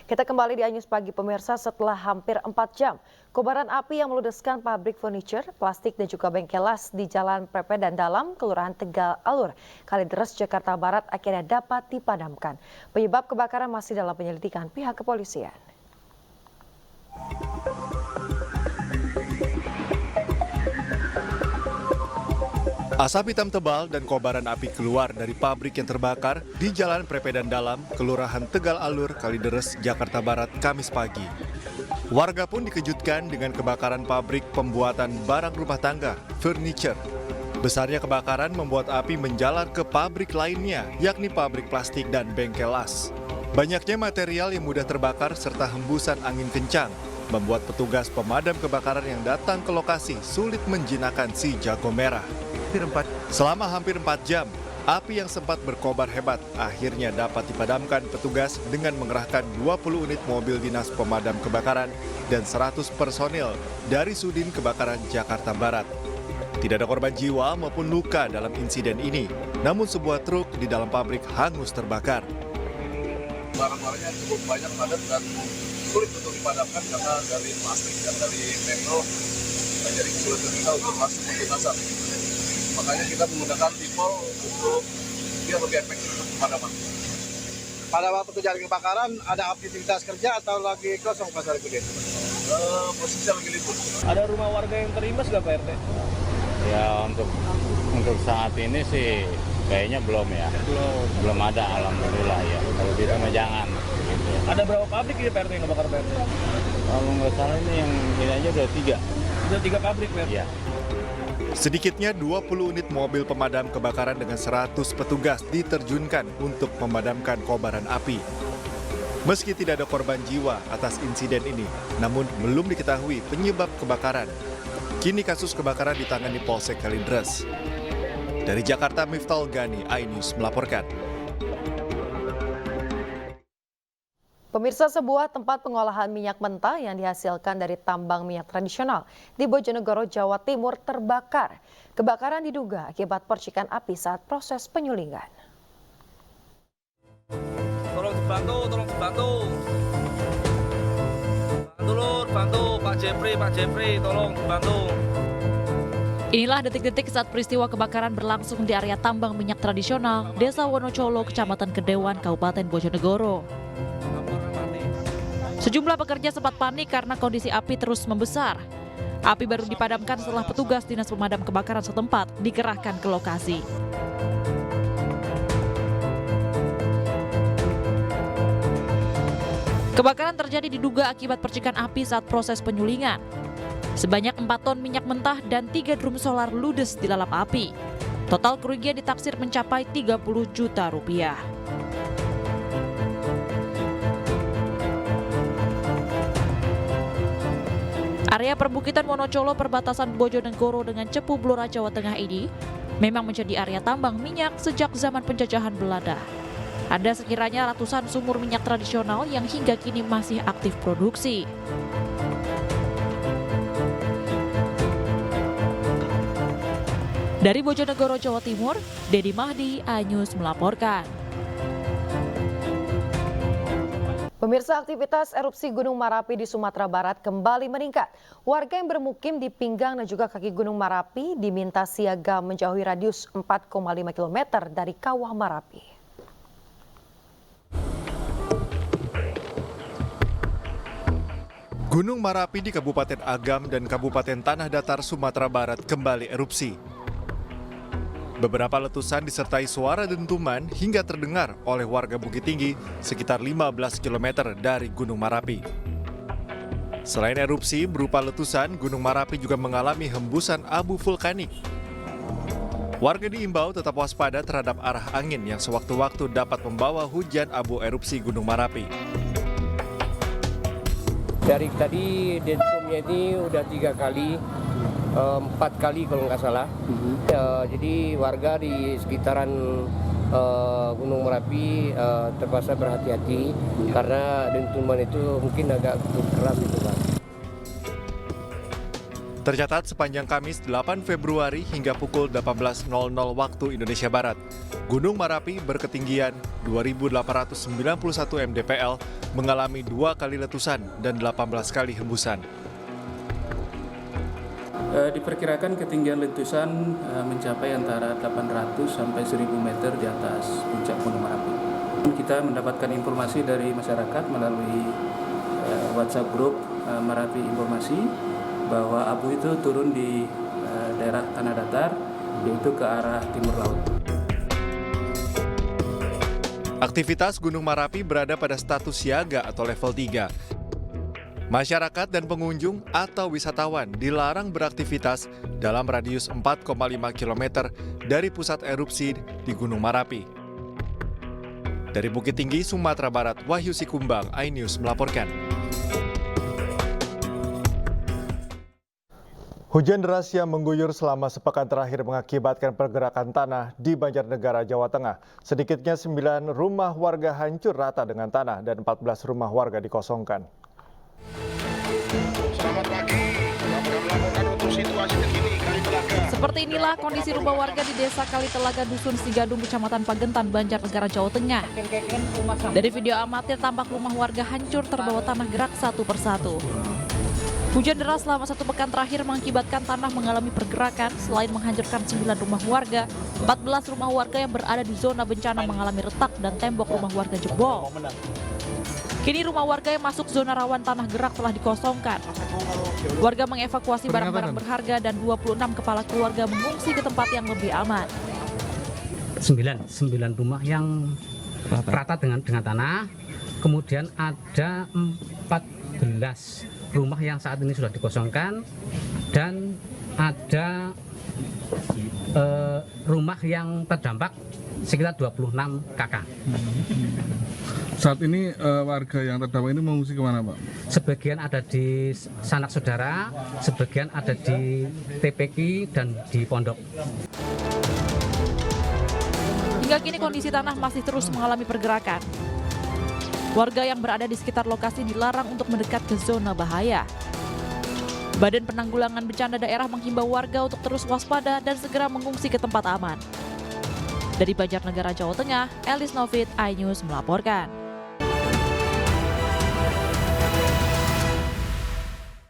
Kita kembali di Anyus Pagi pemirsa setelah hampir 4 jam. Kobaran api yang meludeskan pabrik furniture, plastik dan juga bengkel las di Jalan Prepedan Dalam, Kelurahan Tegal Alur, Kalideres, Jakarta Barat akhirnya dapat dipadamkan. Penyebab kebakaran masih dalam penyelidikan pihak kepolisian. Asap hitam tebal dan kobaran api keluar dari pabrik yang terbakar di Jalan Prepedan Dalam, Kelurahan Tegal Alur, Kalideres, Jakarta Barat, Kamis pagi. Warga pun dikejutkan dengan kebakaran pabrik pembuatan barang rumah tangga, furniture. Besarnya kebakaran membuat api menjalar ke pabrik lainnya, yakni pabrik plastik dan bengkel las. Banyaknya material yang mudah terbakar serta hembusan angin kencang membuat petugas pemadam kebakaran yang datang ke lokasi sulit menjinakkan si jago merah. Selama hampir 4 jam, api yang sempat berkobar hebat akhirnya dapat dipadamkan petugas dengan mengerahkan 20 unit mobil dinas pemadam kebakaran dan 100 personil dari Sudin Kebakaran Jakarta Barat. Tidak ada korban jiwa maupun luka dalam insiden ini, namun sebuah truk di dalam pabrik hangus terbakar. Barang-barangnya cukup banyak padat dan sulit untuk dipadamkan karena dari plastik dan dari metal jadi kesulitan kita untuk masuk pembebasan. Makanya kita menggunakan tipol untuk biar lebih efektif untuk pemadaman. Pada waktu kejadian kebakaran ada aktivitas kerja atau lagi kosong Pasar Gede? Posisi lagi libur. Ada rumah warga yang terimbas nggak Pak RT? Ya untuk saat ini sih kayaknya belum ya. Belum ada, alhamdulillah ya. Kalau bisa mah jangan. Gitu. Ada berapa pabrik ya Pak RT yang kebakar Pak RT? Kalau nggak salah ini yang ini aja udah 3. Udah 3 pabrik Pak RT? Iya. Sedikitnya 20 unit mobil pemadam kebakaran dengan 100 petugas diterjunkan untuk memadamkan kobaran api. Meski tidak ada korban jiwa atas insiden ini, namun belum diketahui penyebab kebakaran. Kini kasus kebakaran ditangani Polsek Kalideres. Dari Jakarta, Miftah Gani, iNews melaporkan. Pemirsa, sebuah tempat pengolahan minyak mentah yang dihasilkan dari tambang minyak tradisional di Bojonegoro, Jawa Timur terbakar. Kebakaran diduga akibat percikan api saat proses penyulingan. Tolong dibantu. Bantu Pak Jepri, tolong dibantu. Inilah detik-detik saat peristiwa kebakaran berlangsung di area tambang minyak tradisional Desa Wonocolo, Kecamatan Kedewan, Kabupaten Bojonegoro. Sejumlah pekerja sempat panik karena kondisi api terus membesar. Api baru dipadamkan setelah petugas Dinas Pemadam Kebakaran setempat dikerahkan ke lokasi. Kebakaran terjadi diduga akibat percikan api saat proses penyulingan. Sebanyak 4 ton minyak mentah dan 3 drum solar ludes di lalap api. Total kerugian ditaksir mencapai 30 juta rupiah. Area perbukitan Wonocolo perbatasan Bojonegoro dengan Cepu Blora, Jawa Tengah ini memang menjadi area tambang minyak sejak zaman penjajahan Belanda. Ada sekiranya ratusan sumur minyak tradisional yang hingga kini masih aktif produksi. Dari Bojonegoro, Jawa Timur, Dedi Mahdi, iNews melaporkan. Pemirsa, aktivitas erupsi Gunung Merapi di Sumatera Barat kembali meningkat. Warga yang bermukim di pinggang dan juga kaki Gunung Merapi diminta siaga menjauhi radius 4,5 km dari kawah Merapi. Gunung Merapi di Kabupaten Agam dan Kabupaten Tanah Datar, Sumatera Barat kembali erupsi. Beberapa letusan disertai suara dentuman hingga terdengar oleh warga Bukit Tinggi sekitar 15 km dari Gunung Merapi. Selain erupsi berupa letusan, Gunung Merapi juga mengalami hembusan abu vulkanik. Warga diimbau tetap waspada terhadap arah angin yang sewaktu-waktu dapat membawa hujan abu erupsi Gunung Merapi. Dari tadi dentumnya ini udah 3 kali. 4 kali kalau nggak salah. Jadi warga di sekitaran Gunung Merapi terpaksa berhati-hati karena dentuman itu mungkin agak keras itu Pak. Tercatat sepanjang Kamis 8 Februari hingga pukul 18.00 waktu Indonesia Barat, Gunung Merapi berketinggian 2.891 mdpl mengalami 2 kali letusan dan 18 kali hembusan. Diperkirakan ketinggian letusan mencapai antara 800 sampai 1.000 meter di atas puncak Gunung Merapi. Kita mendapatkan informasi dari masyarakat melalui WhatsApp grup Merapi Informasi bahwa abu itu turun di daerah tanah datar, yaitu ke arah timur laut. Aktivitas Gunung Merapi berada pada status siaga atau level 3. Masyarakat dan pengunjung atau wisatawan dilarang beraktivitas dalam radius 4,5 km dari pusat erupsi di Gunung Merapi. Dari Bukit Tinggi, Sumatera Barat, Wahyu Sikumbang, iNews melaporkan. Hujan deras yang mengguyur selama sepekan terakhir mengakibatkan pergerakan tanah di Banjarnegara, Jawa Tengah. Sedikitnya 9 rumah warga hancur rata dengan tanah dan 14 rumah warga dikosongkan. Selamat pagi, melaporkan untuk situasi terkini Kali Telaga. Seperti inilah kondisi rumah warga di Desa Kali Telaga, Dusun Sigadung, Kecamatan Pagentan, Banjarnegara, Jawa Tengah. Dari video amatir tampak rumah warga hancur terbawa tanah gerak satu persatu. Hujan deras selama 1 pekan terakhir mengakibatkan tanah mengalami pergerakan. Selain menghancurkan 9 rumah warga, 14 rumah warga yang berada di zona bencana mengalami retak dan tembok rumah warga jebol. Kini rumah warga yang masuk zona rawan tanah gerak telah dikosongkan. Warga mengevakuasi barang-barang berharga dan 26 kepala keluarga mengungsi ke tempat yang lebih aman. 9 rumah yang rata dengan tanah, kemudian ada 14 rumah yang saat ini sudah dikosongkan, dan ada rumah yang terdampak sekitar 26 kakak. Saat ini warga yang terdampak ini mengungsi kemana, Pak? Sebagian ada di sanak saudara, sebagian ada di TPQ dan di pondok. Hingga kini kondisi tanah masih terus mengalami pergerakan. Warga yang berada di sekitar lokasi dilarang untuk mendekat ke zona bahaya. Badan Penanggulangan Bencana Daerah menghimbau warga untuk terus waspada dan segera mengungsi ke tempat aman. Dari Banjarnegara, Jawa Tengah, Elis Novit, iNews melaporkan.